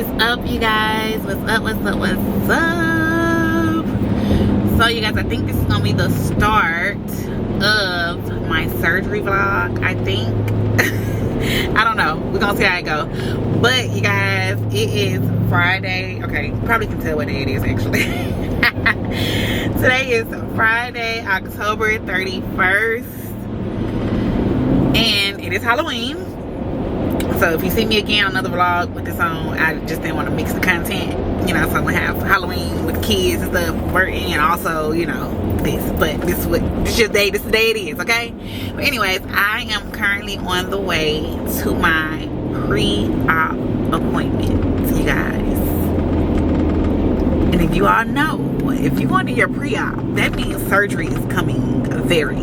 is up, you guys? What's up? What's up? What's up? So, you guys, I think this is gonna be the start of my surgery vlog. I think. I don't know. We're gonna see how it go. But you guys, it is Friday. Okay, you probably can tell what day it is actually. Today is Friday, October 31st, and it is Halloween. So if you see me again on another vlog with this on, I just didn't want to mix the content, you know. So I'm gonna have Halloween with kids and stuff, Burton, and also, you know, this. But this is your day. This is the day it is, okay? But anyways, I am currently on the way to my pre-op appointment, you guys. And if you all know, if you're going to your pre-op, that means surgery is coming very,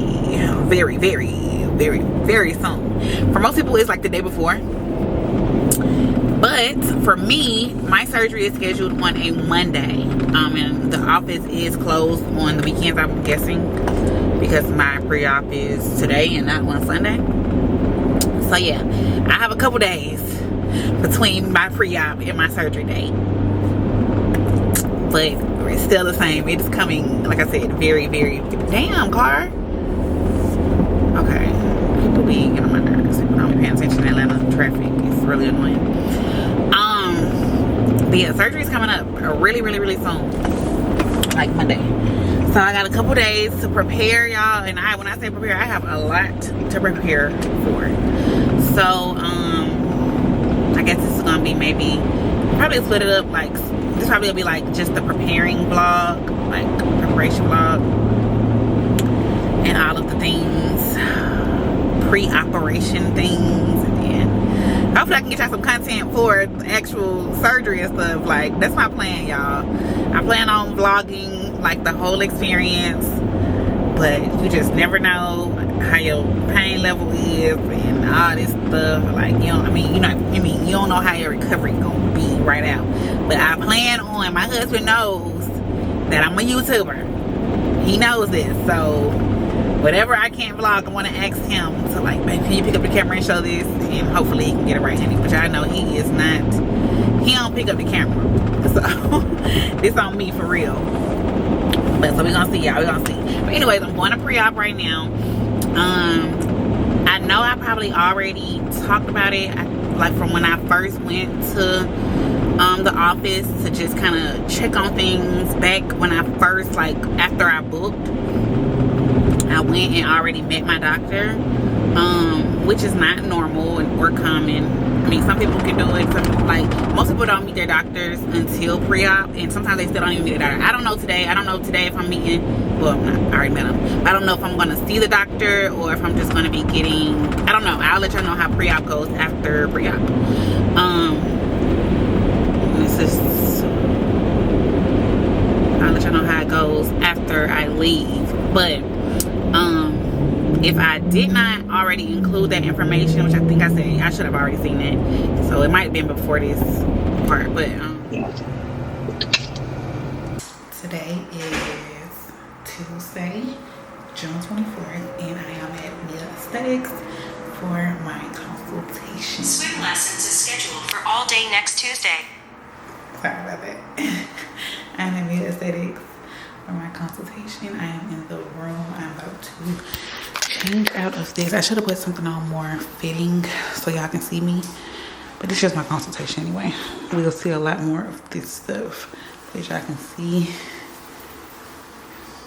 very, very, very, very soon. For most people, it's like the day before. But for me, my surgery is scheduled on a Monday. And the office is closed on the weekends, I'm guessing, because my pre-op is today and not on Sunday. So yeah, I have a couple days between my pre-op and my surgery date. But it's still the same. It is coming, like I said, very, very... Damn, car. Okay. People be getting on my nerves. People don't be paying attention to Atlanta traffic. It's really annoying. But yeah, surgery is coming up really, really, really soon. Like Monday. So I got a couple days to prepare, y'all. And when I say prepare, I have a lot to prepare for. So, I guess this is gonna be maybe... Probably split it up like... This probably will be like just the preparing vlog, like preparation vlog, and all of the things, pre-operation things, and hopefully I can get y'all some content for the actual surgery and stuff. Like, that's my plan, y'all. I plan on vlogging like the whole experience, but you just never know how your pain level is and all this stuff. Like, you don't know how your recovery gonna be right out. But I plan on, my husband knows that I'm a YouTuber. He knows this. So whatever I can't vlog, I want to ask him to, like, babe, can you pick up the camera and show this? And hopefully he can get it right handed. Which I know he is not. He don't pick up the camera. So this on me for real. But so we're gonna see, y'all. We're gonna see. But anyways, I'm going to pre-op right now. I know I probably already talked about it, like from when I first went to the office to just kind of check on things. Back when I first, like, after I booked, I went and already met my doctor, which is not normal or common. I mean, some people can do it. Most people don't meet their doctors until pre-op, and sometimes they still don't even meet their doctor. I don't know today. I don't know today if I'm meeting. Well, I already met him. I don't know if I'm going to see the doctor or if I'm just going to be getting. I don't know. I'll let y'all know how pre-op goes after pre-op. I'll let y'all know how it goes after I leave. But if I did not already include that information, which I think I said, I should have already seen it. So it might have been before this part. But today is Tuesday, June 24th, and I am at Mia Aesthetics for my consultation. Swim lessons is scheduled for all day next Tuesday. Sorry about that. I'm at Mia Aesthetics for my consultation. I am in the room. I'm about to change out of this. I should have put something on more fitting so y'all can see me. But it's just my consultation anyway. We'll see a lot more of this stuff that y'all can see.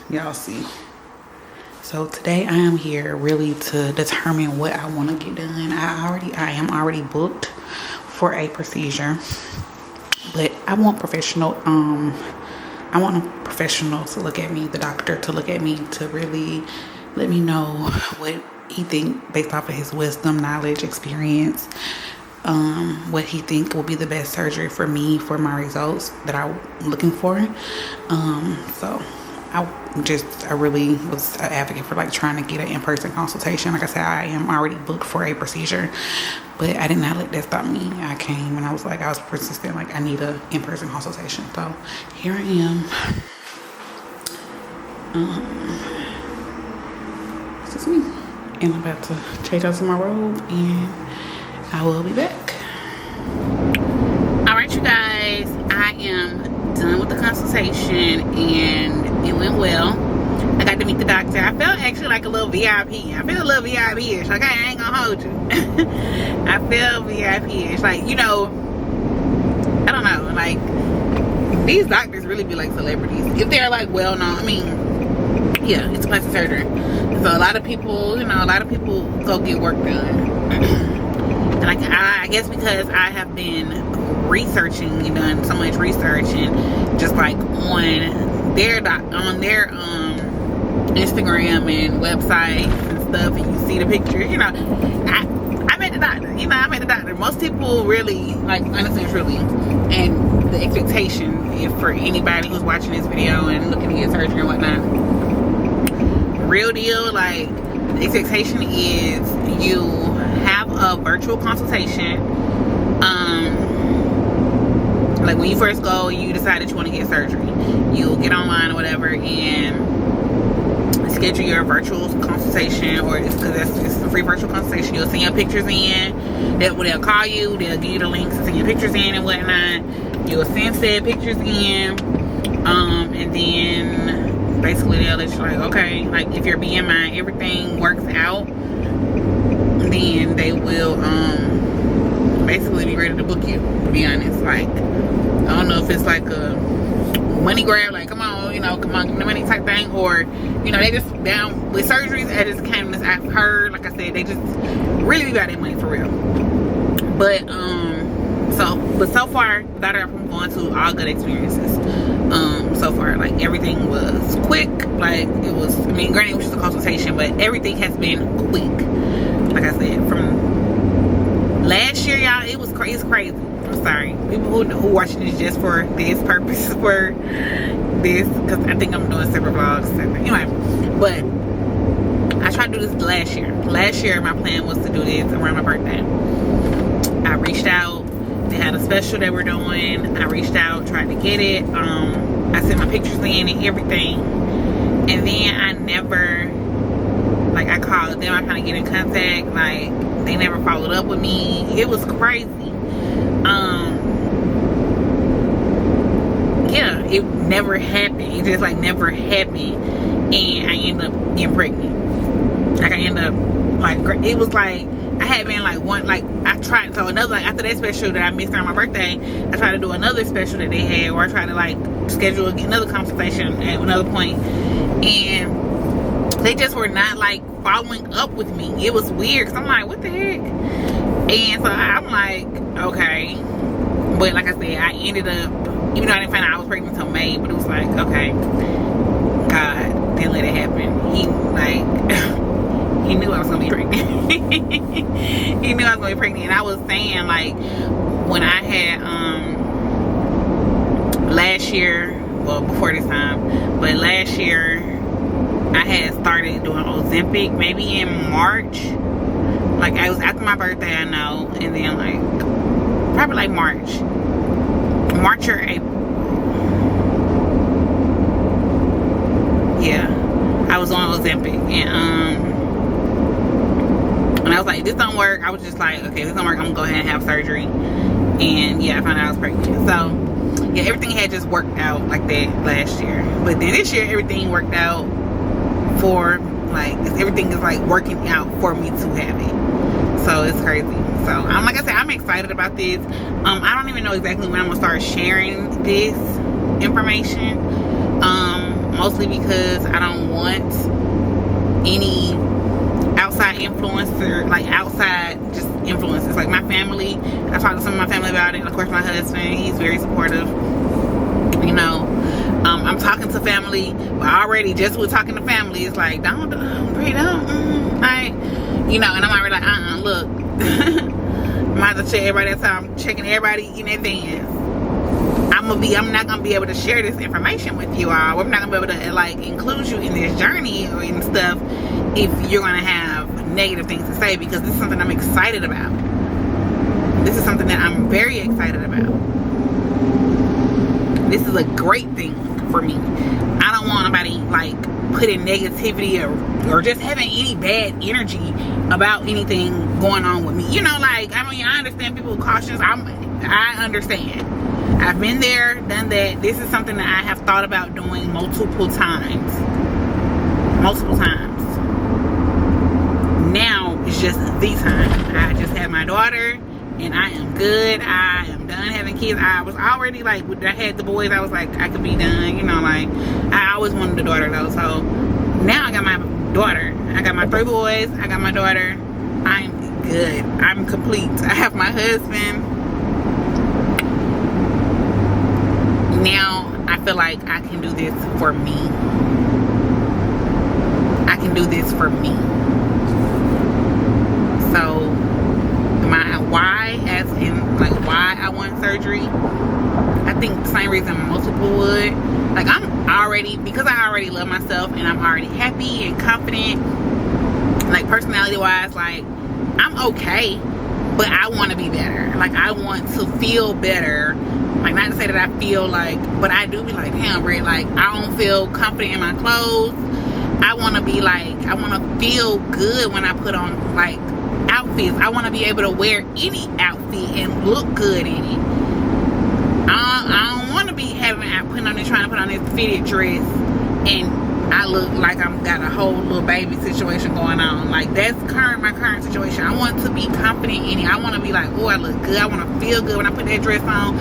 Y'all see. So today I am here really to determine what I want to get done. I am already booked for a procedure. But I want professional, I want a professional to look at me, the doctor to look at me, to really let me know what he think based off of his wisdom, knowledge, experience, what he think will be the best surgery for me, for my results that I'm looking for. So I really was an advocate for, like, trying to get an in-person consultation. Like I said, I am already booked for a procedure, but I did not let that stop me. I came and I was persistent, like, I need an in-person consultation. So here I am. This is me. And I'm about to change out to my robe and I will be back. All right, you guys. done with the consultation, and it went well. I got to meet the doctor. I felt actually like a little VIP. I feel a little VIP-ish. Like, I ain't gonna hold you. I feel VIP-ish. Like, you know, I don't know. Like, these doctors really be like celebrities. If they're like well known. I mean, yeah, it's plastic surgery. So a lot of people, you know, go get work done. And like, I guess because I have been researching and done so much research, and just like on their Instagram and websites and stuff, and you see the pictures, you know, I met the doctor. You know, I met the doctor. Most people really, like, honestly and truly, and the expectation, if for anybody who's watching this video and looking to get surgery and whatnot, real deal, like, the expectation is you have a virtual consultation. Like, when you first go, you decide that you want to get surgery, you'll get online or whatever and schedule your virtual consultation, or because it's a free virtual consultation. You'll send your pictures in. They'll call you. They'll give you the links to send your pictures in and whatnot. You'll send said pictures in, and then basically they'll let you, like, okay, like, if your BMI, everything works out, then they will basically be ready to book you, to be honest. Like, I don't know if it's like a money grab, like, come on, you know, come on, give me the money type thing, or, you know, they just down with surgeries. I just came, I've heard, like I said, they just really be about their money for real. But so far, that I'm going to all good experiences. So far, like, everything was quick. Like, it was, I mean, granted, it was just a consultation, but everything has been quick. Like I said, from last year, y'all, it's crazy. I'm sorry, people who watching this just for this purpose, for this, because I think I'm doing separate vlogs. Anyway, but I tried to do this last year. Last year, my plan was to do this around my birthday. I reached out. They had a special they were doing. I reached out, tried to get it. I sent my pictures in and everything, and then I never, like, I called them. I kind of get in contact. Like, they never followed up with me. It was crazy. Yeah, it never happened. It just, like, never happened, and I ended up getting pregnant. Like, I ended up, like, it was like I had been like one, like, I tried, so another, like, after that special that I missed on my birthday, I tried to do another special that they had, or I tried to, like, schedule another consultation at another point, and they just were not, like, following up with me. It was weird, because I'm like, what the heck? And so I'm like, okay. But like I said, I ended up, even though I didn't find out I was pregnant until May, but it was like, okay, God didn't let it happen. He, like, he knew I was gonna be pregnant. He knew I was gonna be pregnant. And I was saying, like, when I had last year, well, before this time, but last year I had started doing Ozempic maybe in March. Like, I was after my birthday, I know, and then, like, probably like March or April. Yeah, I was on Ozempic, and when I was like, this don't work, I was just like, okay, this don't work, I'm gonna go ahead and have surgery. And yeah, I found out I was pregnant. So yeah, everything had just worked out like that last year, but then this year everything worked out for, like, everything is, like, working out for me to have it. So it's crazy. So I'm, like I said, I'm excited about this. I don't even know exactly when I'm gonna start sharing this information, mostly because I don't want any outside influencer, like, outside just influences, like my family. I talked to some of my family about it. Of course, my husband, he's very supportive, you know. I'm talking to family, but already just with talking to family, it's like, don't, like, you know, and I'm already like, look, I'm about to check everybody. That's how I'm checking everybody in advance. I'm not gonna be able to share this information with you all. I'm not gonna be able to, like, include you in this journey or in stuff if you're gonna have negative things to say, because this is something I'm excited about. This is something that I'm very excited about. This is a great thing for me. I don't want nobody, like, putting negativity or just having any bad energy about anything going on with me. You know, like, I mean, I understand people cautious. I understand. I've been there, done that. This is something that I have thought about doing multiple times. Now it's just the time. I just had my daughter and I am good. I am done having kids. I was already like, when I had the boys, I was like, I could be done, you know, like I always wanted a daughter though. So now I got my daughter. I got my 3 boys. I got my daughter. I'm good. I'm complete. I have my husband. Now I feel like I can do this for me. I can do this for me. So my why, as in like why I want surgery, I think the same reason most people would. Like because I already love myself and I'm already happy and confident, like personality wise, like I'm okay, but I want to be better. Like I want to feel better. Like not to say that I feel like, but I do be like, damn, Britt, like I don't feel confident in my clothes. I want to be like, I want to feel good when I put on like outfits. I want to be able to wear any outfit and look good in it. I don't want to be trying to put on this fitted dress and I look like I'm got a whole little baby situation going on. Like that's my current situation. I want to be confident in it. I want to be like, oh, I look good. I want to feel good when I put that dress on.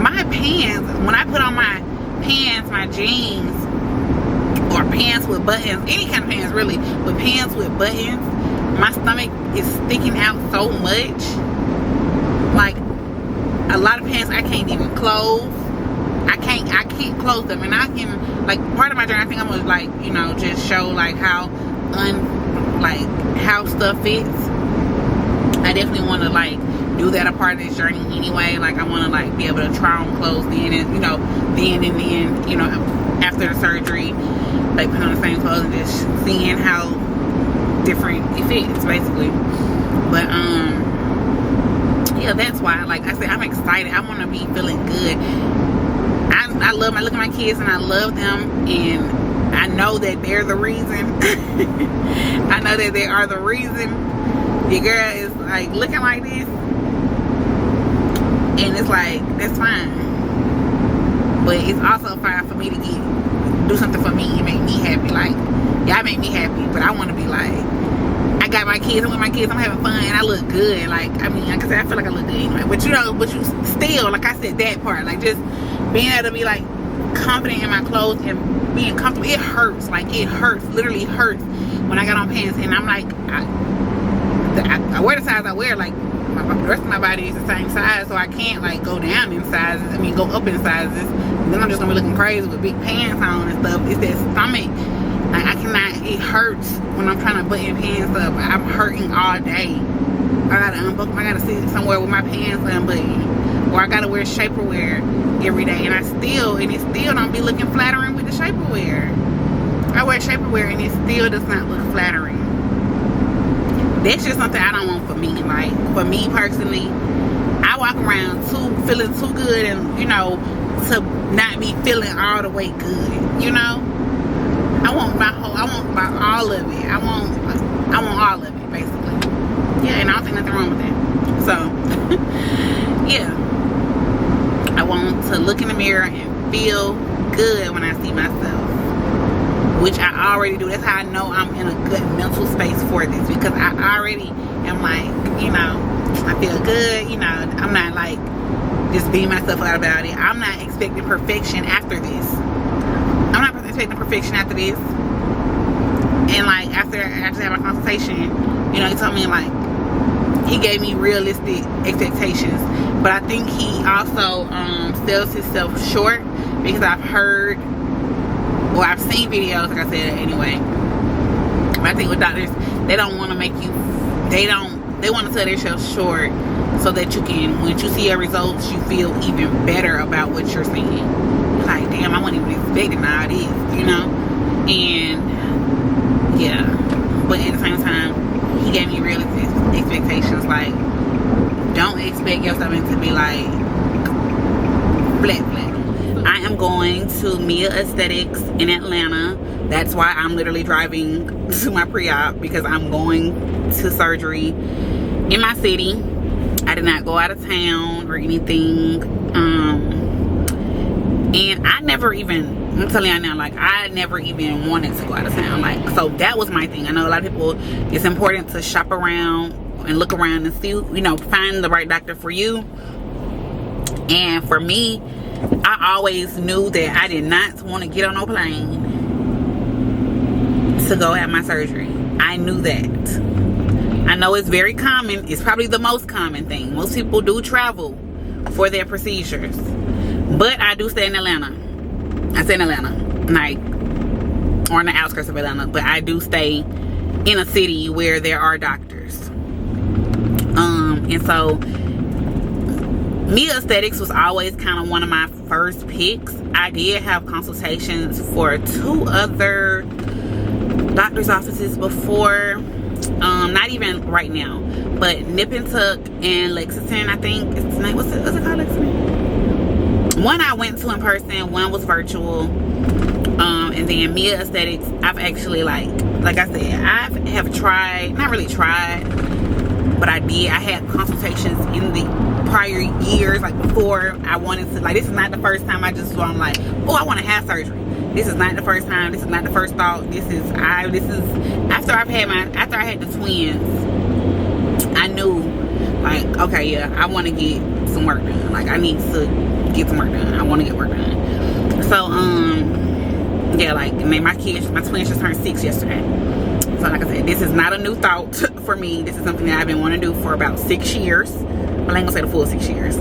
My pants, when I put on my pants, my jeans, or pants with buttons, any kind of pants really, but pants with buttons, my stomach is sticking out so much. Like a lot of pants I can't even close. I can't close them, and I can, like, part of my journey, I think I'm gonna like, you know, just show like how how stuff fits. I definitely want to like do that a part of this journey anyway. Like I want to like be able to try on clothes then and then after the surgery, like put on the same clothes and just seeing how different it fits basically. But yeah, that's why, like I said, I'm excited. I want to be feeling good. I look at my kids and I love them, and I know that they're the reason. I know that they are the reason your girl is like looking like this, and it's like, that's fine, but it's also fine for me to do something for me and make me happy. Like y'all make me happy, but I want to be like, I got my kids, I'm with my kids, I'm having fun, and I look good. Like, I mean, like I said, I feel like I look good anyway, but you still, like I said, that part, like just being able to be like confident in my clothes and being comfortable, it hurts. Like it hurts, literally hurts when I got on pants, and I'm like, I wear the size I wear. Like the rest of my body is the same size, so I can't like go down in sizes. I mean, go up in sizes. And then I'm just gonna be looking crazy with big pants on and stuff. It's that stomach. Like I cannot. It hurts when I'm trying to button pants up. I'm hurting all day. I gotta unbuckle. I gotta sit somewhere with my pants unbuttoned, or I gotta wear shaperwear every day, and it still don't be looking flattering with the shaperwear. I wear shaperwear and it still does not look flattering. That's just something I don't want for me. Like for me personally, I walk around feeling too good, and to not be feeling all the way good. I want all of it. I want all of it basically. Yeah, and I don't think nothing wrong with that. So yeah, I want to look in the mirror and feel good when I see myself, which I already do. That's how I know I'm in a good mental space for this, because I already am like, I feel good. I'm not like just beating myself out about it. I'm not expecting perfection after this. I'm not expecting perfection after this. And like after I had my consultation, he told me, like, he gave me realistic expectations, but I think he also sells himself short, because I've heard, or I've seen videos, like I said anyway, but I think with doctors, they don't want to make you, they want to sell themselves short so that you can, when you see your results, you feel even better about what you're seeing. Like, damn, I wasn't even expecting all this, and yeah, but at the same time, he gave me realistic expectations. Like, don't expect your stomach to be like flat. I am going to Mia Aesthetics in Atlanta. That's why I'm literally driving to my pre-op, because I'm going to surgery in my city. I did not go out of town or anything. And I never even, I'm telling you now, like, I never even wanted to go out of town. Like, so that was my thing. I know a lot of people, it's important to shop around and look around and see, you know, find the right doctor for you. And for me, I always knew that I did not want to get on no plane to go have my surgery. I knew that. I know it's very common. It's probably the most common thing. Most people do travel for their procedures. But I do stay in Atlanta. I stay in Atlanta, like, or on the outskirts of Atlanta. But I do stay in a city where there are doctors. And so Mia Aesthetics was always kind of one of my first picks. I did have consultations for 2 other doctor's offices before. Not even right now, but Nip and Tuck and Lexington, I think it's name. What's it called? Lexington. One I went to in person, one was virtual. And then Mia Aesthetics, I've actually like I said, I have tried, not really tried, but I had consultations in the prior years, like before I wanted to, like, this is not the first time I just, so I'm like, oh, I want to have surgery. This is not the first time. This is not the first thought. This is after I had the twins, I knew, like, okay, yeah, I want to get some work done. Like, I need to get some work done. I want to get work done. So, yeah, like, and then my twins just turned 6 yesterday. So, like I said, this is not a new thought for me. This is something that I've been wanting to do for about 6 years. Well, I ain't gonna say the full 6 years,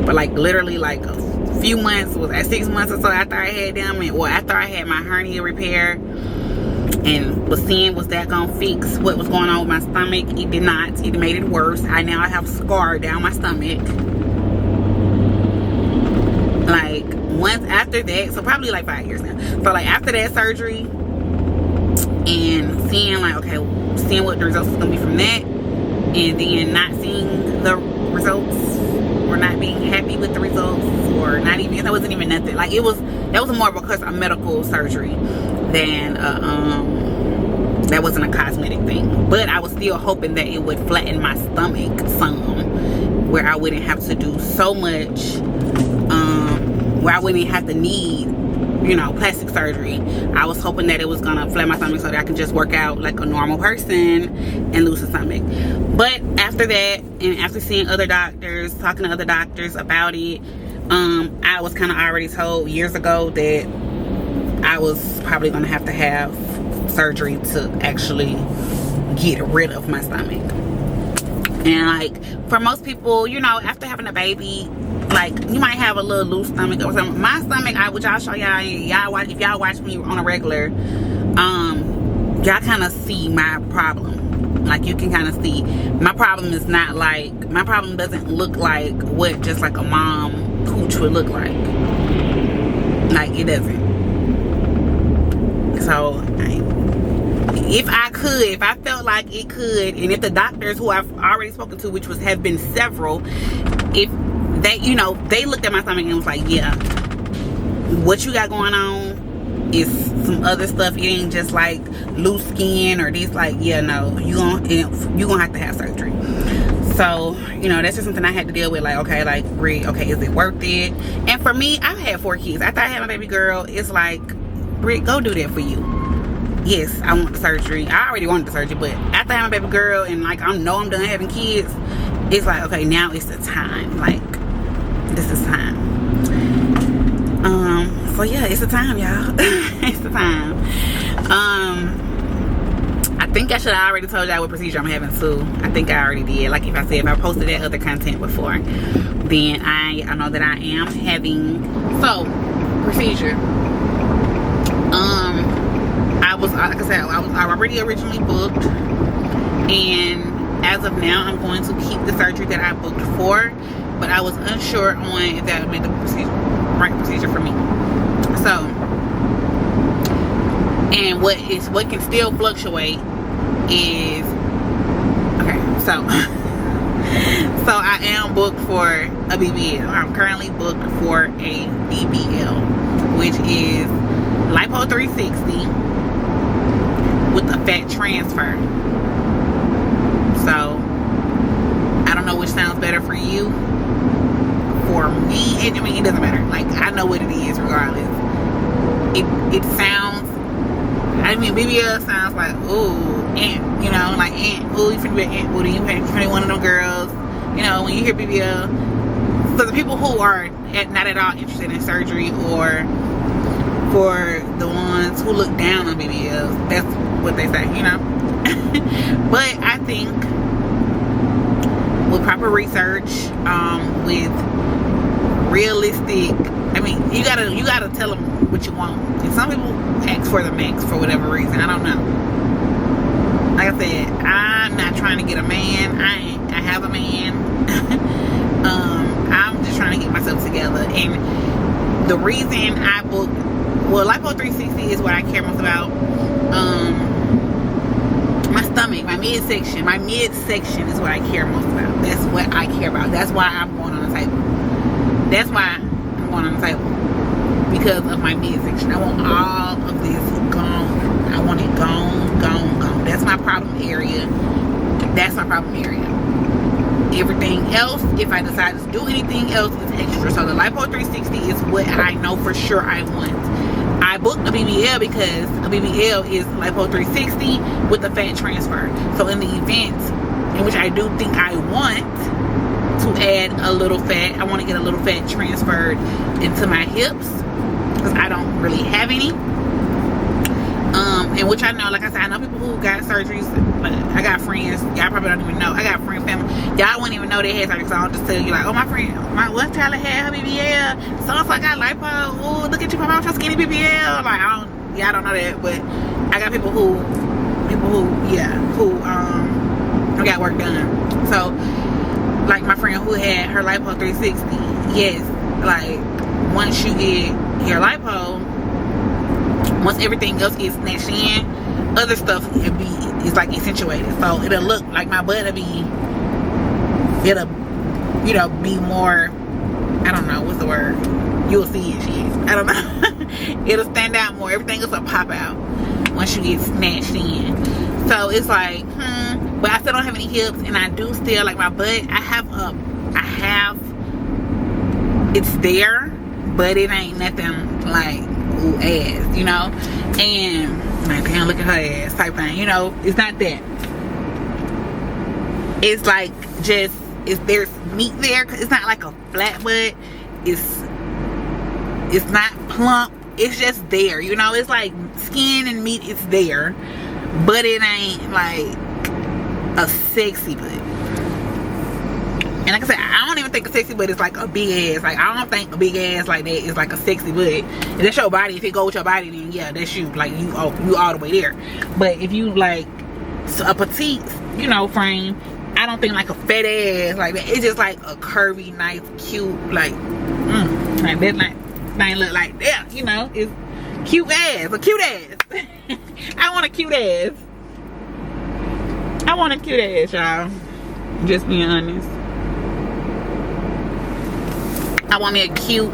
but like literally like a few months, was at 6 months or so after I had them, and well, after I had my hernia repair, and was seeing, was that gonna fix what was going on with my stomach? It did not. It made it worse. I now have scar down my stomach. Like, once after that, so probably like 5 years now. So like after that surgery, and seeing like, okay, seeing what the results is gonna be from that, and then not seeing the results, or not being happy with the results, or not even, that wasn't even nothing. Like, that was more because of medical surgery than that wasn't a cosmetic thing. But I was still hoping that it would flatten my stomach some, where I wouldn't have to do so much, where I wouldn't have to need, you know, plastic surgery. I was hoping that it was gonna flatten my stomach so that I could just work out like a normal person and lose the stomach. But after that, and after seeing other doctors, talking to other doctors about it, I was kind of already told years ago that I was probably gonna have to have surgery to actually get rid of my stomach. And like, for most people, you know, after having a baby, like, you might have a little loose stomach or something. My stomach, which I'll show y'all, if y'all watch me on a regular, y'all kind of see my problem. Like, you can kind of see my problem is not like, my problem doesn't look like what just like a mom cooch would look like. Like, it doesn't. So if I felt like it could, and if the doctors who I've already spoken to, which have been several, if they, you know, they looked at my stomach and was like, yeah, what you got going on is some other stuff. It ain't just like loose skin or this. Like, yeah, no, you gonna have to have surgery. So, you know, that's just something I had to deal with. Like, okay, like, Brit, okay, is it worth it? And for me, I've had 4 kids. After I had my baby girl, it's like, Brit, go do that for you. Yes, I want the surgery. I already wanted the surgery, but after I had my baby girl and like, I know I'm done having kids, it's like, okay, now it's the time. Like, this is time. So yeah, it's the time, y'all. It's the time. I think I should have already told y'all what procedure I'm having too. I think I already did. Like, if I posted that other content before, then I know that I am having, so, procedure. I was, like I said, I was already originally booked, and as of now, I'm going to keep the surgery that I booked for, but I was unsure on if that would be the right procedure for me. So, and what can still fluctuate is, okay, so I am booked for a BBL. I'm currently booked for a BBL, which is Lipo 360 with a fat transfer. So I don't know which sounds better for you. For me, I mean, it doesn't matter. Like, I know what it is regardless. It sounds, I mean, BBL sounds like, ooh, aunt, you know, like aunt, ooh, you finna be an aunt booty, you finna be one of them girls. You know, when you hear BBL, so the people who are not at all interested in surgery, or for the ones who look down on BBLs, that's what they say, you know. But I think with proper research, with realistic, I mean, you gotta tell them what you want. And some people ask for the max for whatever reason. I don't know. Like I said, I'm not trying to get a man. I have a man. I'm just trying to get myself together. And the reason I booked, well, Lipo 360 is what I care most about. My stomach, my midsection is what I care most about. That's what I care about. That's why I'm going on the table. That's why I'm going on the table, because of my midsection. I want all of this gone. I want it gone. That's my problem area. That's my problem area. Everything else, if I decide to do anything else, is extra. So the Lipo 360 is what I know for sure I want. I booked a BBL because a BBL is Lipo 360 with a fat transfer. So in the event in which I do think I want to add a little fat, I want to get a little fat transferred into my hips, because I don't really have any. And which I know, like I said, I know people who got surgeries. Like, I got friends, y'all probably don't even know. I got friend family, y'all wouldn't even know they had surgery. So I'll just tell you, like, oh, my friend, my one child had her BBL, so if I got lipo, oh, look at you, mama, your skinny BBL. Like, y'all don't know that, but I got people who got work done. So, like my friend who had her lipo 360, yes, like, once you get your lipo, once everything else gets snatched in, other stuff it's like accentuated. So it'll look like my butt will be, it'll, you know, be more, I don't know, what's the word? You'll see it, shit. I don't know. It'll stand out more. Everything else will pop out once you get snatched in. So it's like, but I still don't have any hips, and I do still, like, my butt, it's there, but it ain't nothing like, ooh, ass, you know. And like, damn, look at her ass type thing, you know. It's not that. It's like, just, there's meat there. It's not like a flat butt. It's not plump. It's just there, you know. It's like skin and meat. It's there, but it ain't like a sexy butt. And like I said, I don't even think a sexy butt is like a big ass. Like, I don't think a big ass like that is like a sexy butt. If that's your body, if it go with your body, then yeah, that's you. Like, you all the way there. But if you like a petite, you know, frame, I don't think like a fat ass like that. It's just like a curvy, nice, cute, like, like that, like, thing look like that, you know. It's cute ass, a cute ass. I want a cute ass. I want a cute ass, y'all. Just being honest. I want me a cute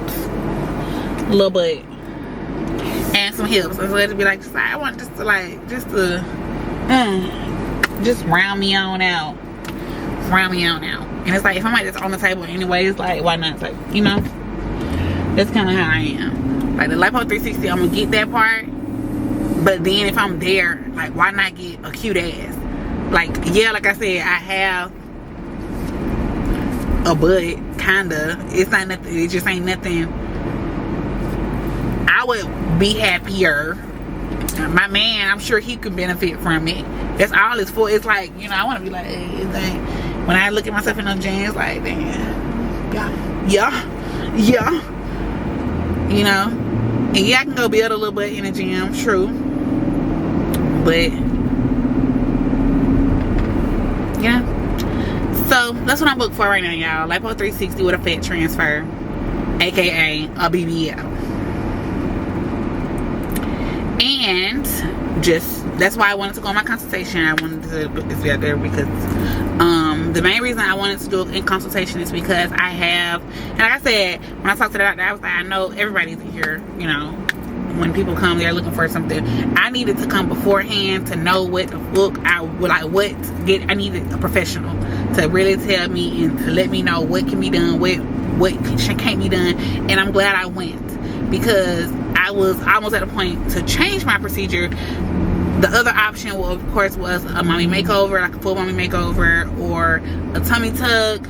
little butt and some hips. So it'll be like, I want just to round me on out. And it's like, if I'm like this on the table anyway, it's like, why not? It's like, you know, that's kind of how I am. Like the Lipo 360, I'm gonna get that part, but then if I'm there, like, why not get a cute ass? Like, yeah, like I said, I have a butt, kinda. It's not nothing. It just ain't nothing. I would be happier. My man, I'm sure he could benefit from it. That's all it's for. It's like, you know, I want to be like, hey, it's like, when I look at myself in those jeans, like, damn, yeah, you know. And yeah, I can go build a little butt in the gym, true, but yeah. So that's what I'm booked for right now, y'all. Lipo 360 with a fat transfer, aka a BBL. And just, that's why I wanted to go on my consultation. I wanted to put this out there because the main reason I wanted to do it in consultation is because I have, and like I said, when I talked to the doctor, I was like, I know everybody's here, you know, when people come, they're looking for something. I needed to come beforehand to know what the fuck I would like, what to get. I needed a professional to really tell me and to let me know what can be done, what what can't be done. And I'm glad I went, because I was almost at a point to change my procedure. The other option, well, of course, was a mommy makeover, like a full mommy makeover, or a tummy tuck.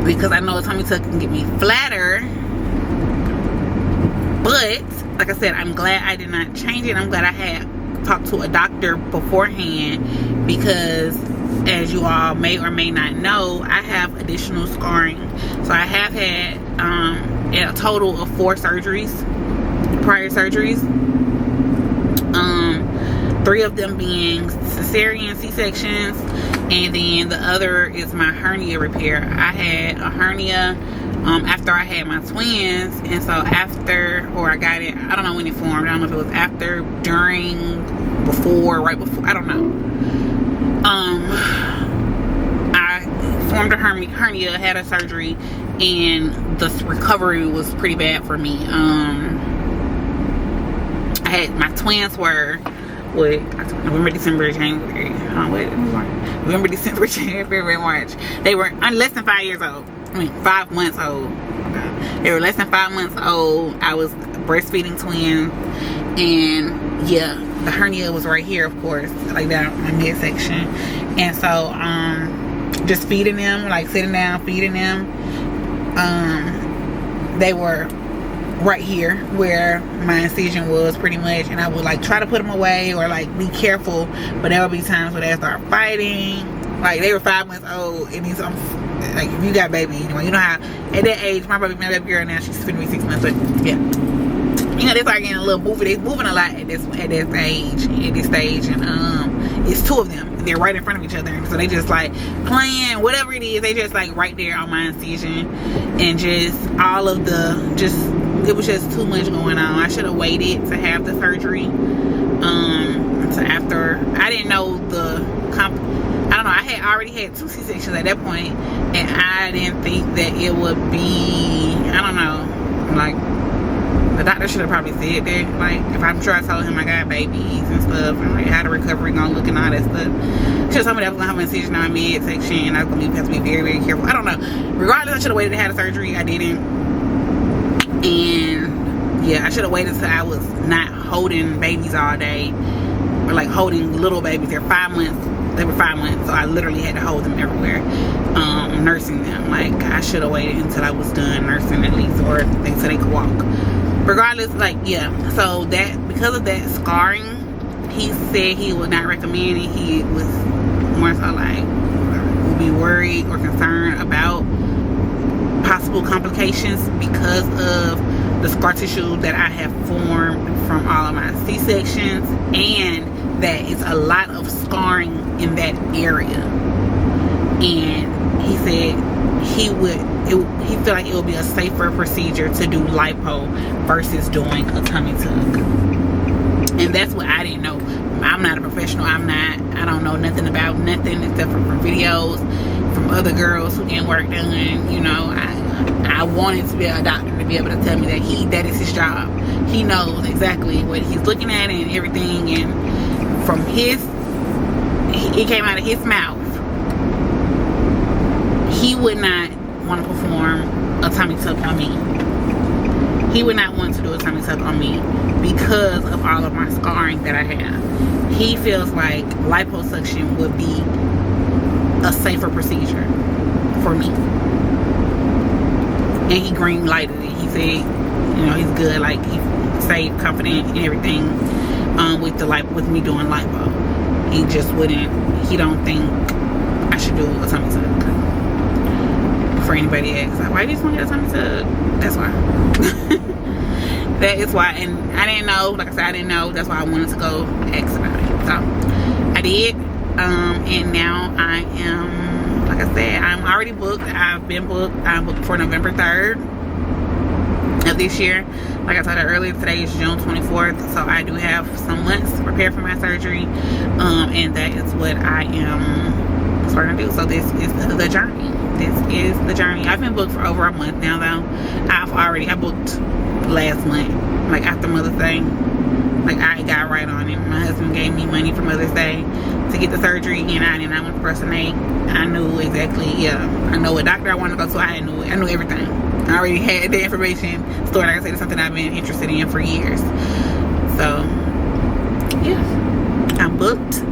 Because I know a tummy tuck can get me flatter. But like I said, I'm glad I did not change it. I'm glad I had talked to a doctor beforehand, because as you all may or may not know, I have additional scarring. So I have had a total of 4 surgeries, prior surgeries. 3 of them being cesarean C-sections, and then the other is my hernia repair. I had a hernia after I had my twins, and so after, or I got it, I don't know when it formed. I don't know if it was after, during, before, right before, I don't know. I formed a hernia, had a surgery, and the recovery was pretty bad for me. I had, my twins were November, December, January. November, December, January, March. They were less than 5 years old. 5 months old. They were less than 5 months old. I was breastfeeding twins, and yeah, the hernia was right here, of course, like down my midsection. And so, just feeding them, like sitting down, feeding them. They were right here where my incision was, pretty much, and I would like try to put them away or like be careful, but there would be times where they start fighting. Like, they were 5 months old, and these like, if you got baby anyway, you know how at that age, my baby girl now, she's finna be 6 months, but yeah, you know, they start getting a little goofy. They're moving a lot at this stage, and it's 2 of them. They're right in front of each other, so they just like playing, whatever it is. They just like right there on my incision, and just all of the it was just too much going on. I should have waited to have the surgery. So after, I didn't know I don't know, I had already had 2 C-sections at that point, and I didn't think that it would be, I don't know, like, the doctor should have probably said that. Like, if I'm sure I told him I got babies and stuff, and like how the recovery gonna look and all that stuff. Should have told me that I was gonna have an incision on my midsection, and I was gonna have to be very, very careful. I don't know. Regardless, I should have waited to have the surgery. I didn't. And yeah, I should have waited till I was not holding babies all day, or like holding little babies. They're 5 months. They were 5 months, so I literally had to hold them everywhere, nursing them. Like, I should have waited until I was done nursing, at least, or until they could walk. Regardless, like, yeah, so that, because of that scarring, he said he would not recommend it. He was more so like, would be worried or concerned about possible complications because of the scar tissue that I have formed from all of my C-sections, and that it's a lot of scarring in that area. And he said he feel like it would be a safer procedure to do lipo versus doing a tummy tuck. And that's what I didn't know. I'm not a professional. I don't know nothing about nothing except from videos from other girls who get work done. You know, I wanted to be a doctor to be able to tell me that is his job. He knows exactly what he's looking at and everything, and from it came out of his mouth, he would not want to perform a tummy tuck on me. He would not want to do a tummy tuck on me because of all of my scarring that I have. He feels like liposuction would be a safer procedure for me. And he green lighted it. He said, you know, he's good, like he's safe, confident, and everything with me doing lipo. He just he don't think I should do a tummy tuck. For anybody asks, like, why do you just want to get a tummy tuck? That's why. That is why. And I didn't know, like I said, I didn't know. That's why I wanted to go ask about it. So I did. And now I am, like I said, I'm already booked. I've been booked. I'm booked for November 3rd of this year. Like I told her earlier, today is June 24th. So I do have some months to prepare for my surgery. And that is what I am starting to do. So this is the journey. This is the journey. I've been booked for over a month now, though. I booked last month, like after Mother's Day. Like, I got right on it. My husband gave me money for Mother's Day to get the surgery, and I did not want to procrastinate. I knew exactly, yeah, I know what doctor I want to go to. I knew it. I knew everything. I already had the information stored. Like I said, it's something I've been interested in for years. So, yeah, I'm booked.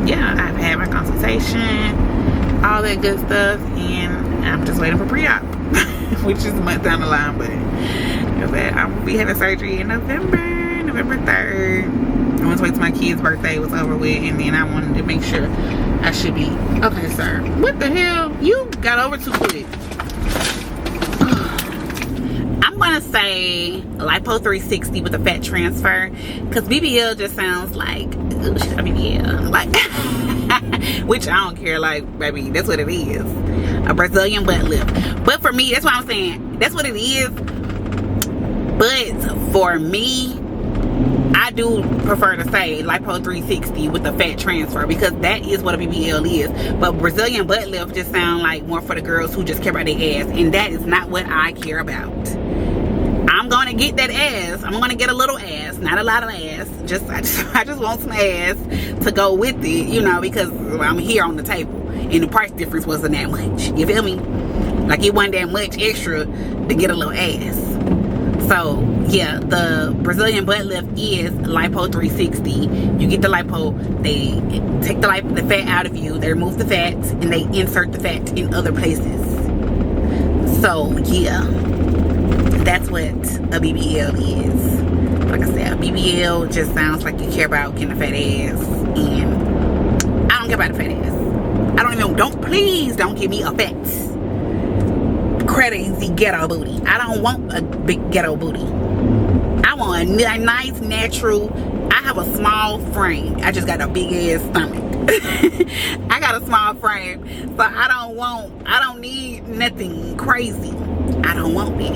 Yeah, I've had my consultation, all that good stuff, and I'm just waiting for pre-op, which is a month down the line. But I'm gonna be having surgery in November 3rd. I want to wait till my kid's birthday was over with, and then I wanted to make sure I should be okay. Sir, what the hell? You got over too quick. I'm gonna say lipo 360 with a fat transfer, because BBL just sounds like, I mean, yeah, like which I don't care. Like, baby, that's what it is, a Brazilian butt lift. But for me, that's what I'm saying, that's what it is. But for me, I do prefer to say lipo 360 with the fat transfer, because that is what a BBL is. But Brazilian butt lift just sound like more for the girls who just care about their ass, and that is not what I care about. I'm gonna get that ass. I'm gonna get a little ass, not a lot of ass. I just want some ass to go with it, you know, because I'm here on the table, and the price difference wasn't that much. You feel me? Like, it wasn't that much extra to get a little ass. So yeah, the Brazilian butt lift is lipo 360. You get the lipo, they take the fat out of you, they remove the fat, and they insert the fat in other places. So yeah, that's what a BBL is. Like I said, a BBL just sounds like you care about getting a fat ass, and I don't care about a fat ass. Please don't give me a fat, crazy ghetto booty. I don't want a big ghetto booty. I want a nice, natural. I have a small frame. I just got a big ass stomach. I got a small frame, so I don't need nothing crazy. I don't want it.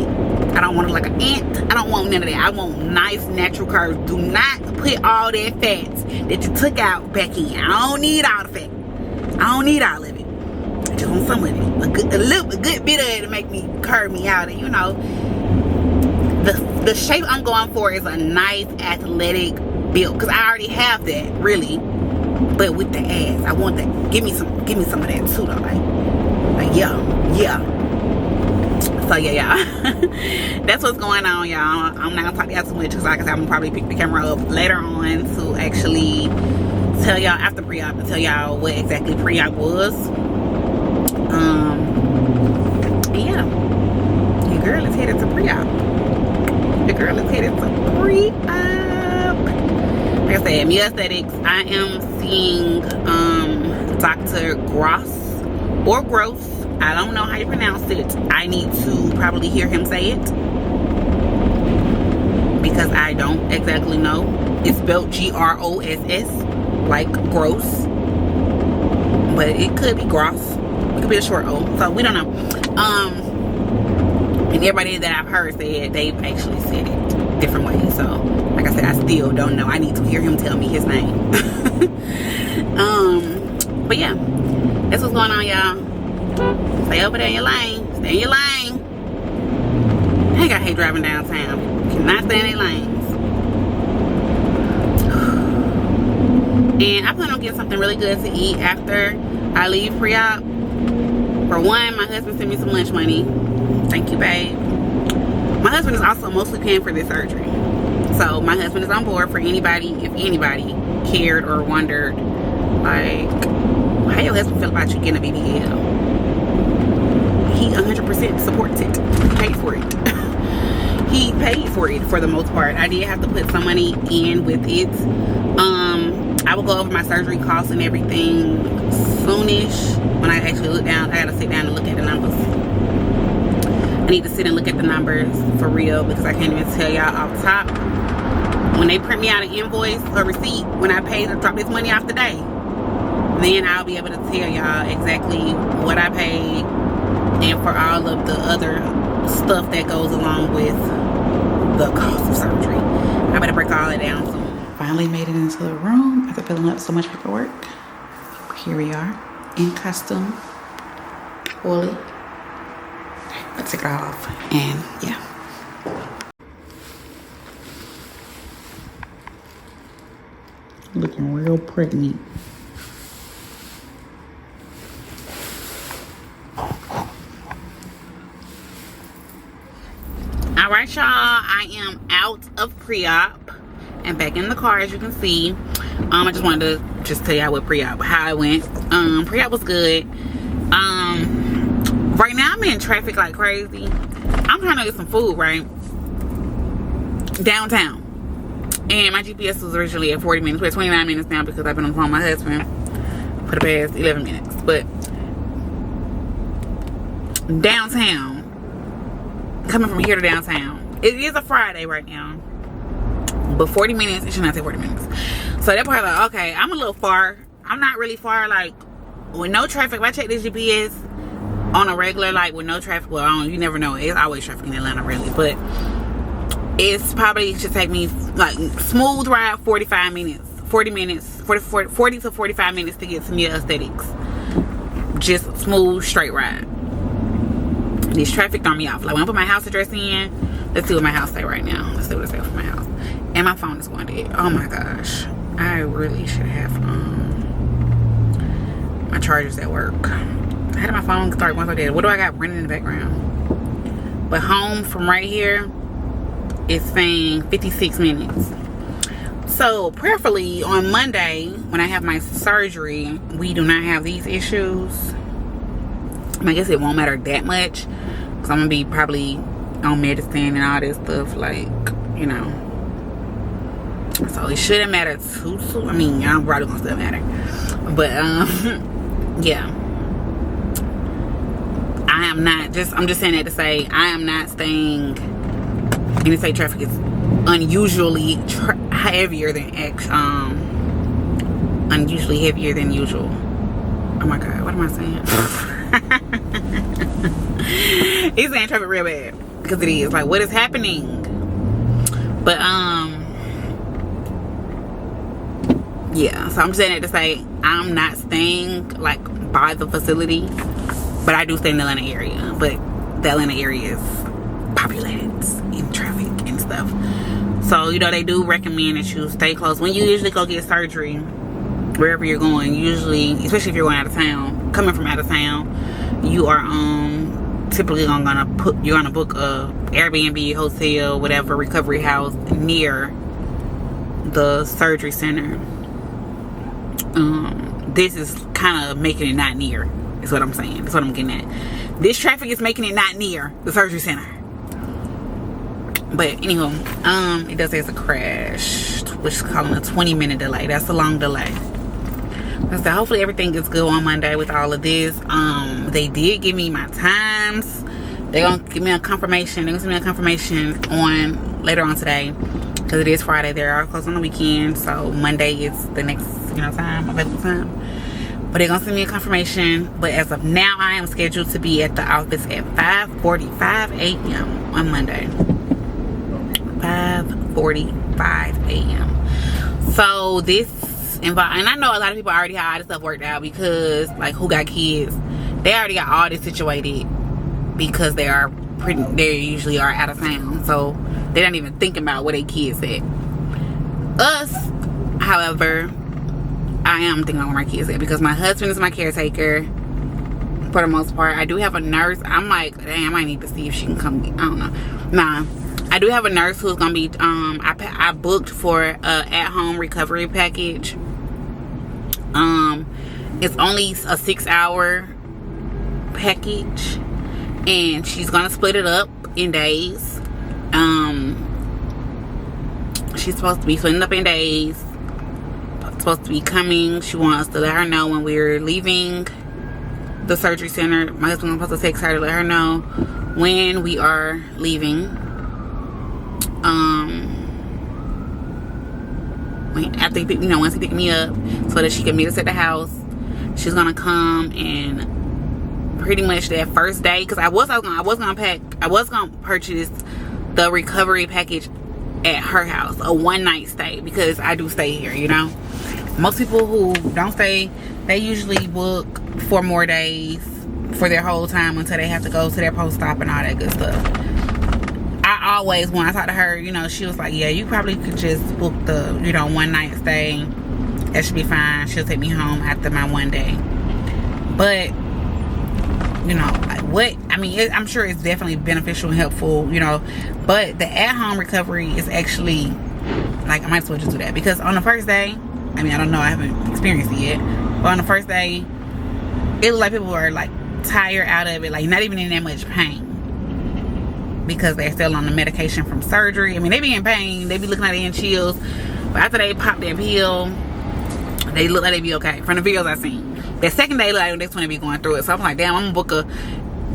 I don't want it like an ant. I don't want none of that. I want nice, natural curves. Do not put all that fat that you took out back in. I don't need all the fat. I don't need all of it. I just want some of it. A good bit of it to make me curve me out. And you know, the shape I'm going for is a nice, athletic build, because I already have that, really. But with the ass, I want that. Give me some of that too, though. Like yeah. So yeah, y'all. That's what's going on, y'all. I'm not gonna talk to y'all too much, because like I said, I'm gonna probably pick the camera up later on to actually tell y'all after pre-op, and tell y'all what exactly pre-op was. Yeah, your girl is headed to pre-op. Like I said, Mia Aesthetics. I am seeing Dr. Gross or Gross. I don't know how you pronounce it. I need to probably hear him say it, because I don't exactly know. It's spelled Gross, like gross, but it could be gross. It could be a short O, so we don't know. And everybody that I've heard said, they've actually said it different ways. So like I said, I still don't know. I need to hear him tell me his name. But yeah, that's what's going on, y'all. Stay over there in your lane. Stay in your lane. I ain't got hate driving downtown. Cannot stay in their lanes. And I plan on getting something really good to eat after I leave pre-op. For one, my husband sent me some lunch money. Thank you, babe. My husband is also mostly paying for this surgery. So my husband is on board for anybody, if anybody cared or wondered, like, how your husband feel about you getting a BBL. He 100% supports it. He paid for it. He paid for it for the most part. I did have to put some money in with it. I will go over my surgery costs and everything soonish. When I actually look down, I gotta sit down and look at the numbers. I need to sit and look at the numbers for real, because I can't even tell y'all off top. When they print me out an invoice or receipt, when I pay to drop this money off today, then I'll be able to tell y'all exactly what I paid, and for all of the other stuff that goes along with the cost of surgery. I better break all that down soon. Finally made it into the room after filling up so much paperwork. Here we are in costume, fully. Let's take it off, and yeah. pregnant. Alright, y'all, I am out of pre-op and back in the car, as you can see. I just wanted to just tell y'all what pre-op, how it went. Pre-op was good. Right now I'm in traffic like crazy. I'm trying to get some food, right? Downtown. And my GPS was originally at 40 minutes. We're at 29 minutes now because I've been on the phone with my husband for the past 11 minutes. But downtown, coming from here to downtown, it is a Friday right now. But 40 minutes, it should not take 40 minutes. So that part, like, okay, I'm a little far. I'm not really far, like, with no traffic. If I check this GPS on a regular, like, with no traffic, well, you never know. It's always traffic in Atlanta, really. But it's probably should take me, like, smooth ride 45 minutes. 40 to 45 minutes to get to near aesthetics. Just smooth, straight ride. This traffic throw me off. Like, when I put my house address in, let's see what my house say right now. Let's see what it says for my house. And my phone is going dead. Oh my gosh. I really should have my chargers at work. How did my phone start going so dead? What do I got running in the background? But home from right here is saying 56 minutes. So prayerfully on Monday when I have my surgery, we do not have these issues. I guess it won't matter that much because I'm gonna be probably on medicine and all this stuff, like, you know. So it shouldn't matter too soon. I mean, I'm probably gonna still matter, but yeah. I'm just saying that to say I am not staying. Interstate traffic is unusually heavier than unusually heavier than usual. Oh my god, what am I saying? He's saying traffic real bad because it is. Like, what is happening? But yeah. So I'm saying it to say I'm not staying like by the facility, but I do stay in the Atlanta area. But the Atlanta area is populated in traffic and stuff. So, you know, they do recommend that you stay close. When you usually go get surgery, wherever you're going, usually, especially if you're going out of town, coming from out of town, you are typically gonna book a Airbnb, hotel, whatever, recovery house near the surgery center. This is kind of making it not near, is what I'm saying. That's what I'm getting at. This traffic is making it not near the surgery center. But anywho, it does say it's a crash, which is calling a 20-minute delay. That's a long delay. So hopefully everything is good on Monday with all of this. They did give me my times. They're gonna give me a confirmation. They're gonna send me a confirmation on later on today, because it is Friday. They are closed on the weekend, so Monday is the next, time, available time. But they're gonna send me a confirmation. But as of now, I am scheduled to be at the office at 5:45 a.m. on Monday. 5:45 a.m. So this and I know a lot of people already have all this stuff worked out, because like who got kids, they already got all this situated, because they usually are out of town, so they're not even thinking about where their kids at. Us, however, I am thinking about where my kids at, because my husband is my caretaker for the most part. I do have a nurse. I'm like, dang, I might need to see if she can come. I don't know. Nah, I do have a nurse who's gonna be I booked for a at-home recovery package. It's only a 6-hour package, and she's gonna split it up in days. She's supposed to be splitting up in days. Supposed to be coming. She wants to let her know when we're leaving the surgery center. My husband's supposed to text her to let her know when we are leaving. After he once he picked me up, so that she can meet us at the house. She's gonna come, and pretty much that first day, because I was gonna purchase the recovery package at her house, a one-night stay, because I do stay here. Most people who don't stay, they usually book 4 more days for their whole time until they have to go to their post-op and all that good stuff. I always, when I talked to her, she was like, yeah, you probably could just book the, one night stay That should be fine. She'll take me home after my 1 day. But, you know, I'm sure it's definitely beneficial and helpful, you know. But the at-home recovery is actually, like, I might as well just do that. Because on the first day, I mean, I don't know, I haven't experienced it yet. But on the first day, it looked like people are, like, tired out of it. Like, not even in that much pain. Because they're still on the medication from surgery. I mean, they be in pain. They be looking like they in chills. But after they pop that pill, they look like they be okay. From the videos I've seen. The second day, like, they just want to be going through it. So I'm like, damn, I'm going to book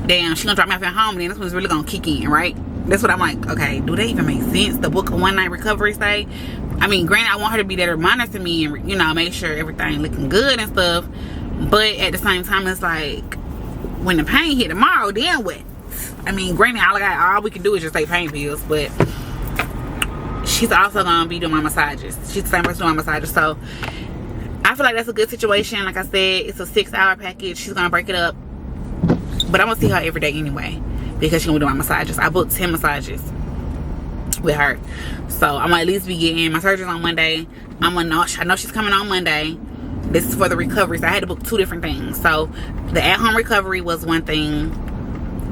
she going to drop me off at home. And then this one's really going to kick in, right? That's what I'm like, okay, do they even make sense to book a 1-night recovery stay? I mean, granted, I want her to be there to monitor me and, you know, make sure everything looking good and stuff. But at the same time, it's like, when the pain hit tomorrow, then what? I mean, granted, all we can do is just take pain pills, but she's also gonna be doing my massages. She's the same person doing my massages, so I feel like that's a good situation. Like I said, it's a 6-hour package. She's gonna break it up, but I'm gonna see her every day anyway because she's gonna be doing my massages. I booked 10 massages with her, so I'm gonna at least be getting my surgeries on Monday. I know she's coming on Monday. This is for the recovery, so I had to book 2 different things. So the at-home recovery was one thing.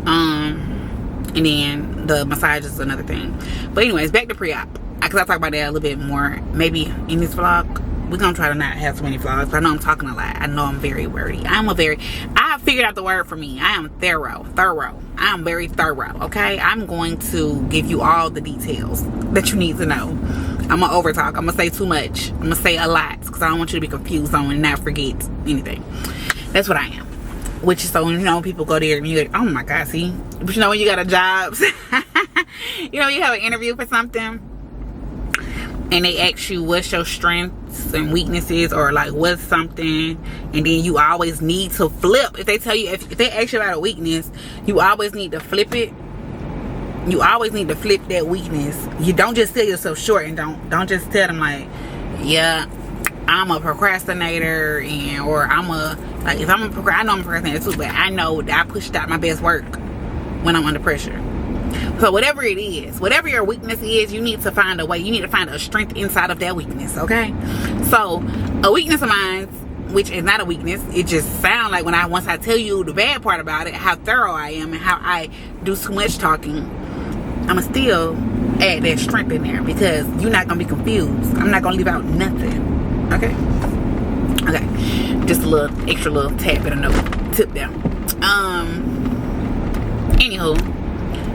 And then the massage is another thing. But anyways, back to pre-op, because I talk about that a little bit more maybe in this vlog. We're gonna try to not have so many vlogs, but I know I'm talking a lot. I know I'm very wordy. I figured out the word for me. I am thorough. I am very thorough. Okay, I'm going to give you all the details that you need to know. I'm gonna over talk. I'm gonna say too much. I'm gonna say a lot because I don't want you to be confused and not forget anything. That's what I am. Which is so, you know, people go there and you're like, oh my god, see. But you know, when you got a job, you know, you have an interview for something and they ask you what's your strengths and weaknesses, or like what's something, and then you always need to flip. If they tell you, if they ask you about a weakness, you always need to flip it. You always need to flip that weakness. You don't just sell yourself short, and don't just tell them like, yeah, I'm a procrastinator, or I'm a, like, if I know I'm a procrastinator too, but I know that I pushed out my best work when I'm under pressure. So whatever it is, whatever your weakness is, you need to find a way. You need to find a strength inside of that weakness, okay? So a weakness of mine, which is not a weakness, it just sounds like once I tell you the bad part about it, how thorough I am and how I do too much talking, I'ma still add that strength in there because you're not gonna be confused. I'm not gonna leave out nothing. Okay, just a little extra little tap at a note tip down. Anywho,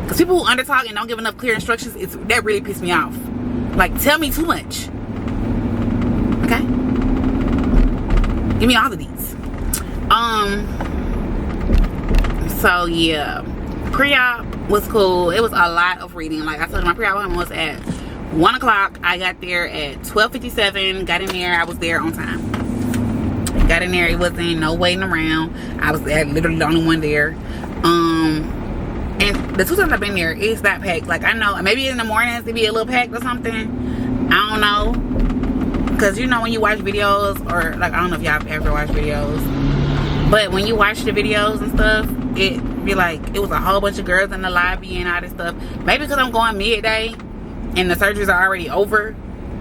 because people who undertalk and don't give enough clear instructions, that really pisses me off. Like, tell me too much. Okay, give me all of these. So yeah, pre-op was cool. It was a lot of reading. Like I told you, my pre-op was at 1 o'clock. I got there at 12:57. Got in there. I was there on time. Got in there. It wasn't no waiting around. I was literally the only one there. And the 2 times I've been there, it's not packed. Like, I know maybe in the mornings it be a little packed or something. I don't know. Because you know when you watch videos, or like, I don't know if y'all ever watched videos, but when you watch the videos and stuff, it be like it was a whole bunch of girls in the lobby and all this stuff. Maybe because I'm going midday and the surgeries are already over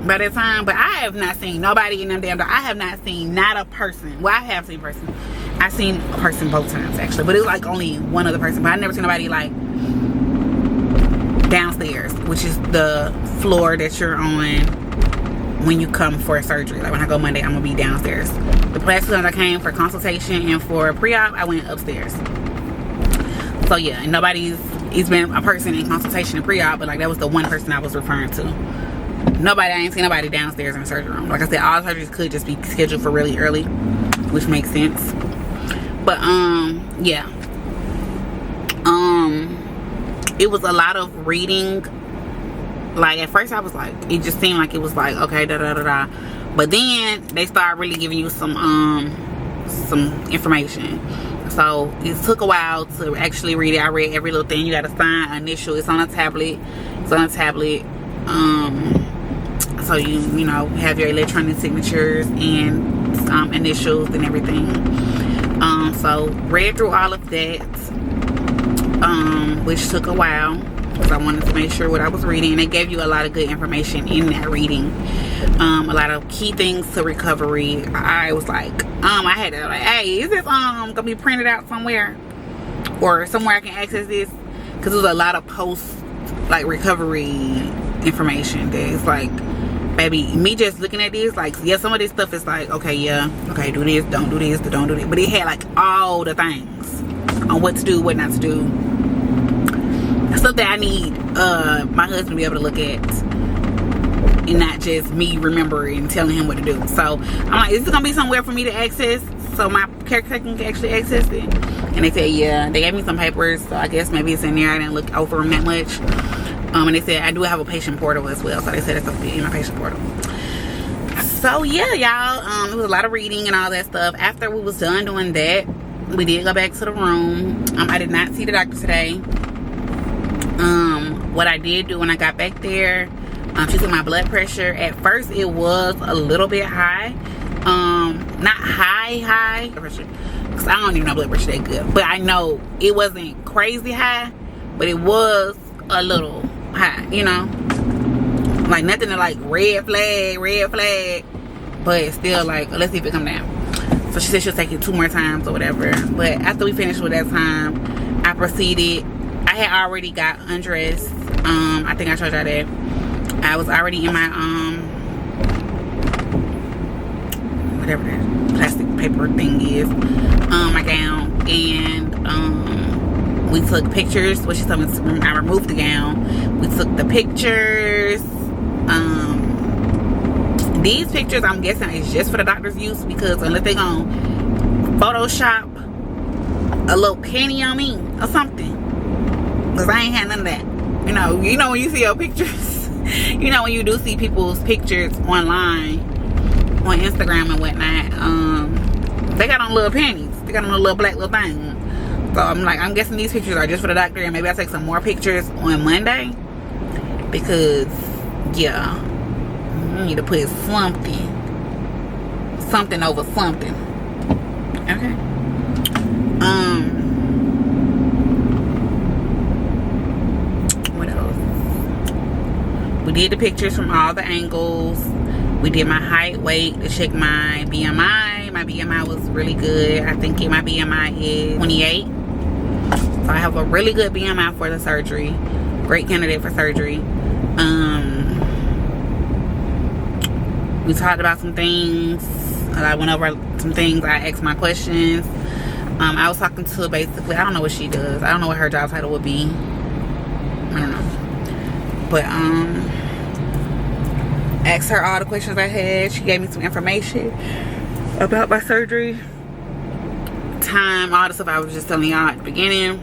by that time. But I have not seen nobody in them damn doors. I have not seen not a person. Well, I have seen a person. I've seen a person both times actually, but it was like only one other person. But I never seen nobody like downstairs, which is the floor that you're on when you come for a surgery. Like when I go Monday, I'm gonna be downstairs. The last 2 times I came for consultation and for pre-op, I went upstairs. So yeah, and it's been a person in consultation and pre-op, but like that was the one person I was referring to. I ain't seen nobody downstairs in the surgery room. Like I said, all surgeries could just be scheduled for really early, which makes sense. But yeah, it was a lot of reading. Like at first I was like, it just seemed like it was like, okay, da da da da, but then they started really giving you some information. So it took a while to actually read it. I read every little thing. You got to sign, initial. It's on a tablet. So you know, have your electronic signatures and initials and everything. So read through all of that, which took a while. because I wanted to make sure what I was reading. And they gave you a lot of good information in that reading. A lot of key things to recovery. I was like, I had to like, hey, is this gonna be printed out somewhere or somewhere I can access this? Because there's a lot of post like recovery information that's like, baby, me just looking at this, like, yeah, some of this stuff is like, okay, yeah, okay, do this, don't do this, don't do this. But it had like all the things on what to do, what not to do. Stuff that I need my husband to be able to look at, and not just me remembering and telling him what to do. So I'm like, is this gonna be somewhere for me to access so my caretaker can actually access it? And they said, yeah. They gave me some papers, so I guess maybe it's in there. I didn't look over them that much. And they said I do have a patient portal as well, so they said it's gonna be in my patient portal. So yeah, y'all, it was a lot of reading and all that stuff. After we was done doing that, we did go back to the room. I did not see the doctor today. What I did do when I got back there, she took my blood pressure. At first it was a little bit high, not high pressure, because I don't even know blood pressure that good, but I know it wasn't crazy high, but it was a little high, you know, like nothing to like red flag, but still like, let's see if it come down. So she said she'll take it 2 more times or whatever. But after we finished with that time, I proceeded. I had already got undressed. I think I told y'all that I was already in my whatever that plastic paper thing is, my gown, and we took pictures. What she told me, I removed the gown. We took the pictures. These pictures, I'm guessing, is just for the doctor's use, because unless they gonna Photoshop a little penny on me or something, because I ain't had none of that. You know when you see your pictures, you know when you do see people's pictures online on Instagram and whatnot, they got on little panties. They got on a little black little thing. So I'm like, I'm guessing these pictures are just for the doctor, and maybe I'll take some more pictures on Monday, because yeah, I need to put something over something. Okay. What else? We did the pictures from all the angles. We did my height, weight to check my BMI. My BMI was really good. I think my BMI is 28. So I have a really good BMI for the surgery. Great candidate for surgery. We talked about some things. I went over some things. I asked my questions. I was talking to, basically, I don't know what she does. I don't know what her job title would be. I don't know. But asked her all the questions I had. She gave me some information about my surgery, time, all the stuff I was just telling y'all at the beginning.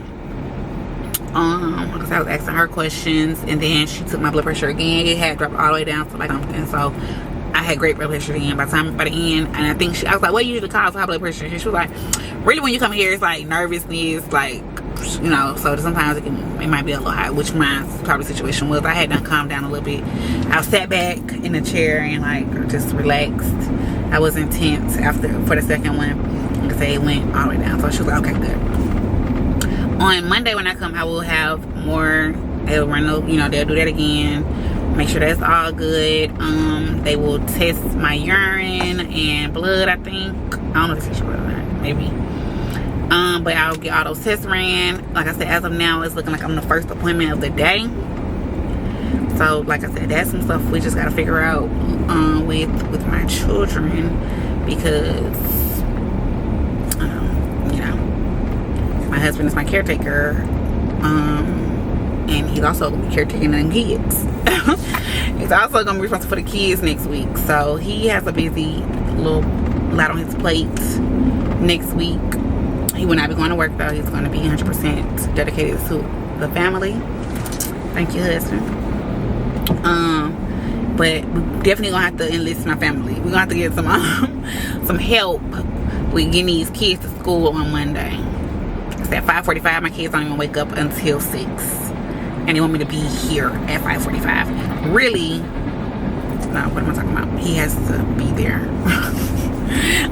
Because I was asking her questions, and then she took my blood pressure again. It had dropped all the way down to like something. So I had great blood pressure again by the end. And I think I was like, what usually causes high blood pressure? And she was like, really, when you come here, it's like nervousness, like, you know, so sometimes it might be a little high, which my probably situation was. I had done calm down a little bit. I sat back in the chair and like just relaxed. I wasn't tense for the second one. Like I say, it went all the way down. So she was like, okay, good. On Monday when I come, I will have more. They'll run, they'll do that again. Make sure that's all good. They will test my urine and blood, I think. I don't know if it's blood or not, maybe. But I'll get all those tests ran. Like I said, as of now, it's looking like I'm the first appointment of the day. So, like I said, that's some stuff we just gotta figure out with my children, because my husband is my caretaker, and he's also gonna be caretaking them kids. He's also gonna be responsible for the kids next week, so he has a busy lot on his plate next week. He will not be going to work though. He's going to be 100% dedicated to the family. Thank you, husband. But we definitely gonna have to enlist my family. We're gonna have to get some help with getting these kids to school on Monday. It's at 5:45. My kids don't even wake up until 6, and they want me to be here at 5:45. Really? No, what am I talking about? He has to be there.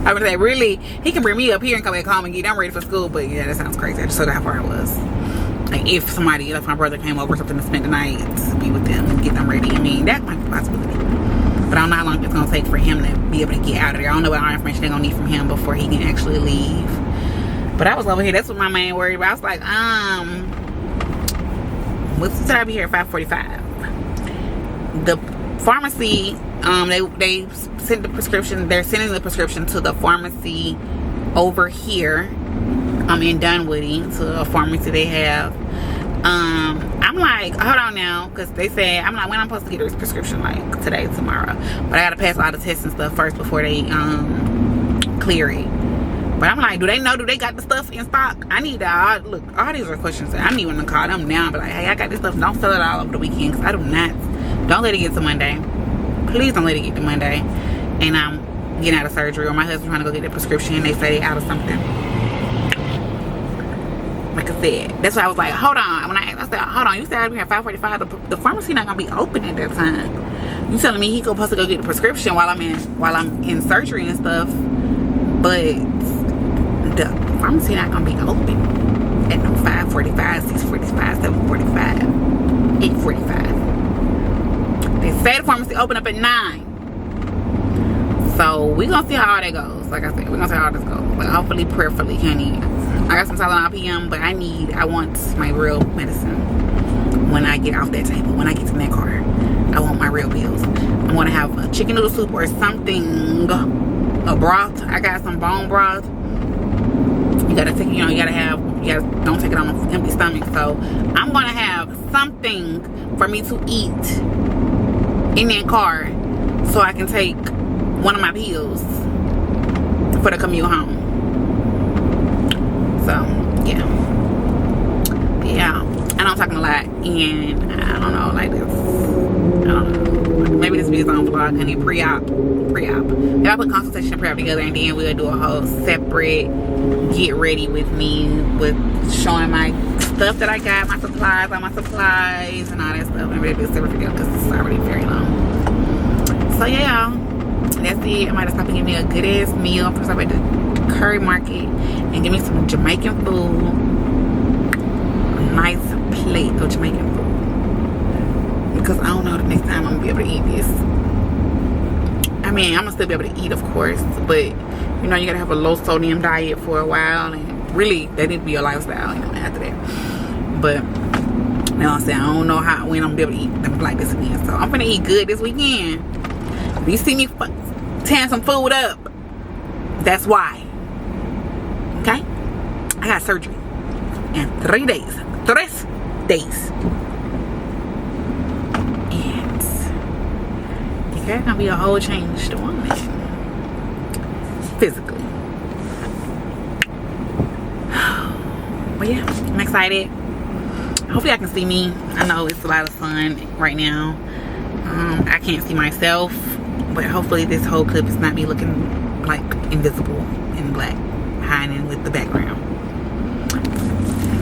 I would say, really, he can bring me up here and come back home and get them ready for school. But yeah, that sounds crazy. I just saw how far I was. Like if my brother came over or something to spend the night, to be with them and get them ready. I mean, that might be a possibility. But I don't know how long it's gonna take for him to be able to get out of there. I don't know what all information they're gonna need from him before he can actually leave. But I was over here. That's what my main worried about. I was like, what's the time? I'll be here at 5:45. The pharmacy, they sent the prescription. They're sending the prescription to the pharmacy over here. In Dunwoody, to a pharmacy they have. I'm like, hold on now, because they said, I'm like, when I'm supposed to get this prescription, like today, tomorrow, but I gotta pass all the tests and stuff first before they clear it. But I'm like, do they got the stuff in stock? I need that. Look, all these are questions that I need to call them now, but like, hey, I got this stuff. Don't sell it all over the weekend, because I do not. Don't let it get to Monday. Please don't let it get to Monday. And I'm getting out of surgery, or my husband trying to go get the prescription, and they say they out of something. Like I said, that's why I was like, hold on. When I said, hold on, you said I'd be here at 5:45. The pharmacy not gonna be open at that time. You telling me he supposed to go get the prescription while I'm in surgery and stuff, but the pharmacy not gonna be open at no 5:45, 6:45, 7:45, 8:45. They say the pharmacy open up at 9. So we gonna see how all that goes. Like I said, we're gonna see how all this goes. But hopefully, prayerfully, honey. I got some Tylenol PM, but I want my real medicine when I get off that table, when I get in that car. I want my real pills. I'm gonna have a chicken noodle soup or something, a broth. I got some bone broth. You gotta take, don't take it on an empty stomach. So I'm gonna have something for me to eat in that car so I can take one of my pills for the commute home. So, yeah. And I'm talking a lot, and I don't know, like this. I don't know. Maybe this video's on vlog, honey. Preop. Maybe I'll put consultation and Preop together, and then we'll do a whole separate get ready with me, with showing my stuff that I got, my supplies, all my supplies, and all that stuff. Maybe it'll be a separate video because it's already very long. So, yeah, that's it. I might have stopped and give me a good ass meal. First, I went to Curry Market and give me some Jamaican food. A nice plate of Jamaican food. Because I don't know the next time I'm gonna be able to eat this. I mean, I'm gonna still be able to eat, of course, but you gotta have a low sodium diet for a while, and really that need to be your lifestyle, after that. But you know what I'm saying, I don't know when I'm gonna be able to eat them like this again. So I'm gonna eat good this weekend. If you see me tearing some food up, that's why. Okay? I got surgery in 3 days. 3 days. And there's gonna be a whole change to woman. Physically. But yeah, I'm excited. Hopefully I can see me. I know it's a lot of sun right now. I can't see myself, but hopefully this whole clip is not me looking like invisible in black, hiding with the background.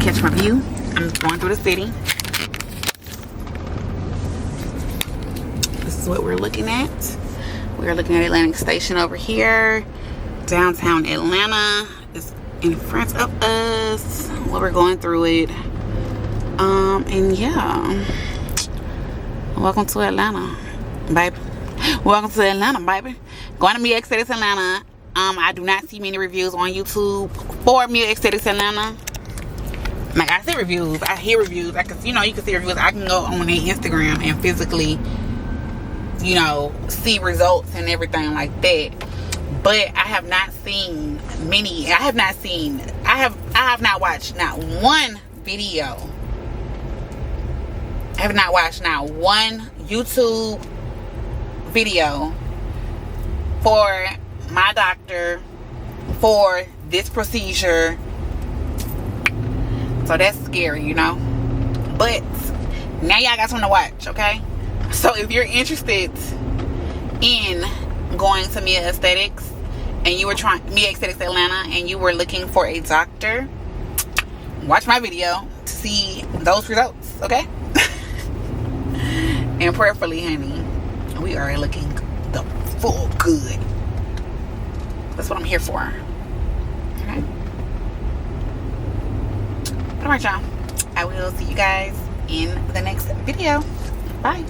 Catch my view. I'm going through the city. This is what we're looking at. We're looking at Atlantic Station over here. Downtown Atlanta is in front of us. Well, we're going through it. And yeah. Welcome to Atlanta, baby. Welcome to Atlanta, baby. Going to Meal Aesthetics Atlanta. I do not see many reviews on YouTube for Meal Aesthetics Atlanta. Like, I see reviews, I hear reviews. I can, you can see reviews. I can go on their Instagram and physically, see results and everything like that. But I have not seen many. I have not watched not one video. I have not watched not one YouTube video for my doctor for this procedure. So that's scary, But now y'all got something to watch, okay? So if you're interested in going to Mia Aesthetics and you were Mia Aesthetics Atlanta and you were looking for a doctor, watch my video to see those results, okay? And prayerfully, honey, we are looking the full good. That's what I'm here for. Okay? Alright, y'all. I I will see you guys in the next video. Bye.